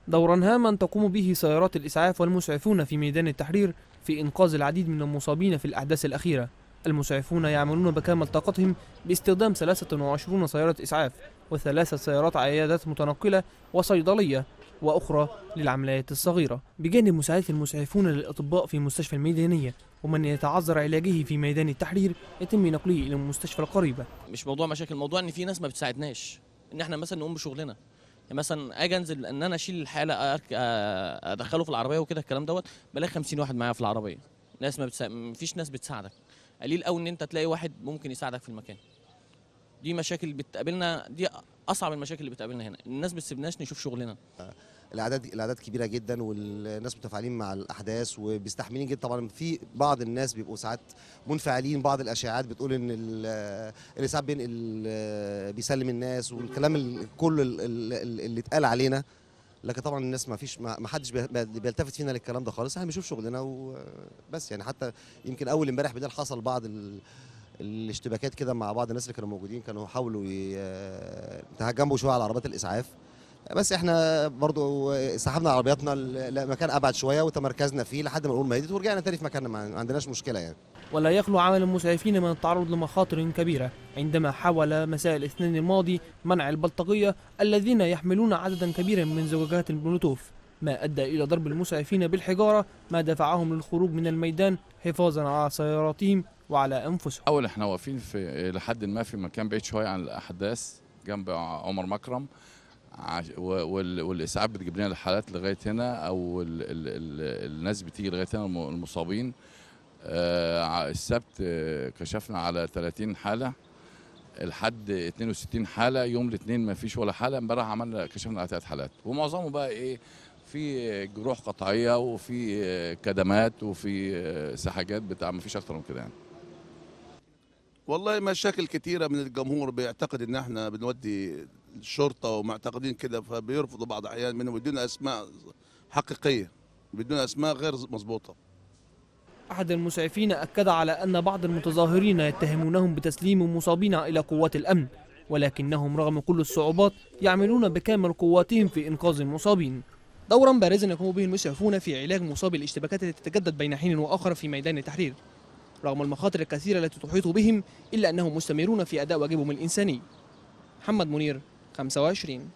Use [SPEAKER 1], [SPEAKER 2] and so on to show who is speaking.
[SPEAKER 1] دورا هاما تقوم به سيارات الإسعاف والمسعفون في ميدان التحرير في إنقاذ العديد من المصابين في الأحداث الأخيرة. المسعفون يعملون بكامل طاقتهم باستخدام 23 سيارة إسعاف و3 سيارات عيادات متنقلة وصيدلية وأخرى للعمليات الصغيرة، بجانب مساعدة المسعفون للأطباء في مستشفى الميدانية، ومن يتعذر علاجه في ميدان التحرير يتم نقله إلى المستشفى القريبة.
[SPEAKER 2] مش موضوع مشاكل، موضوع ان في ناس ما بتساعدناش ان احنا مثلا نقوم بشغلنا. يعني مثلا اجي انزل ان انا اشيل الحاله ادخله في العربيه وكده الكلام دوت، بلاقي 50 واحد معايا في العربيه. ناس مفيش ناس بتساعدك. قليل قوي ان انت تلاقي واحد ممكن يساعدك في المكان. دي مشاكل بتقابلنا، دي اصعب المشاكل اللي بتقابلنا هنا. الناس ما بتسيبناش نشوف شغلنا.
[SPEAKER 3] الاعداد كبيره جدا، والناس متفاعلين مع الاحداث وبيستحملين جدا. طبعا في بعض الناس بيبقوا ساعات منفعلين، بعض الاشاعات بتقول ان اللي ساعات بيسلم الناس والكلام كله اللي اتقال علينا. لكن طبعا الناس ما حدش بيلتفت فينا للكلام ده خالص. احنا بنشوف شغلنا وبس. يعني حتى يمكن اول امبارح بدل حصل بعض الاشتباكات كده مع بعض الناس اللي كانوا موجودين، كانوا حاولوا يتهجموا شويه على عربيات الاسعاف. بس احنا برضو سحبنا عربياتنا لمكان ابعد شويه وتمركزنا فيه لحد ما الامور ما هديت، ورجعنا تاني في مكاننا. ما عندناش مشكله يعني.
[SPEAKER 1] ولا يخلو عمل المسعفين من التعرض لمخاطر كبيرة عندما حاول مساء الاثنين الماضي منع البلطجية الذين يحملون عددا كبيرا من زجاجات المولوتوف، ما أدى إلى ضرب المسعفين بالحجارة، ما دفعهم للخروج من الميدان حفاظا على سياراتهم وعلى أنفسهم.
[SPEAKER 4] أول إحنا واقفين في لحد ما في مكان بعيد شوية عن الأحداث جنب عمر مكرم، والإسعاف بتجيب لنا الحالات لغاية هنا، أو الناس بتيجي لغاية هنا المصابين. السبت كشفنا على 30 حالة، الحد 62 حالة، يوم الاثنين ما فيش ولا حالة. امبارح كشفنا على 3 حالات، ومعظمهم بقى إيه، في جروح قطعية وفي كدمات وفي سحاجات بتاع، ما فيش أكتر من كده يعني.
[SPEAKER 5] والله مشاكل كتيرة من الجمهور بيعتقد ان احنا بنودي الشرطة ومعتقدين كده، فبيرفضوا بعض الاحيان منهم بدون اسماء حقيقية، بدون اسماء غير مظبوطة.
[SPEAKER 1] أحد المسعفين أكد على أن بعض المتظاهرين يتهمونهم بتسليم المصابين إلى قوات الأمن، ولكنهم رغم كل الصعوبات يعملون بكامل قواتهم في إنقاذ المصابين. دورا بارزا يقوم به المسعفون في علاج مصابي الاشتباكات التي تتجدد بين حين وآخر في ميدان التحرير، رغم المخاطر الكثيرة التي تحيط بهم، إلا أنهم مستمرون في أداء واجبهم الإنساني. محمد منير، 25.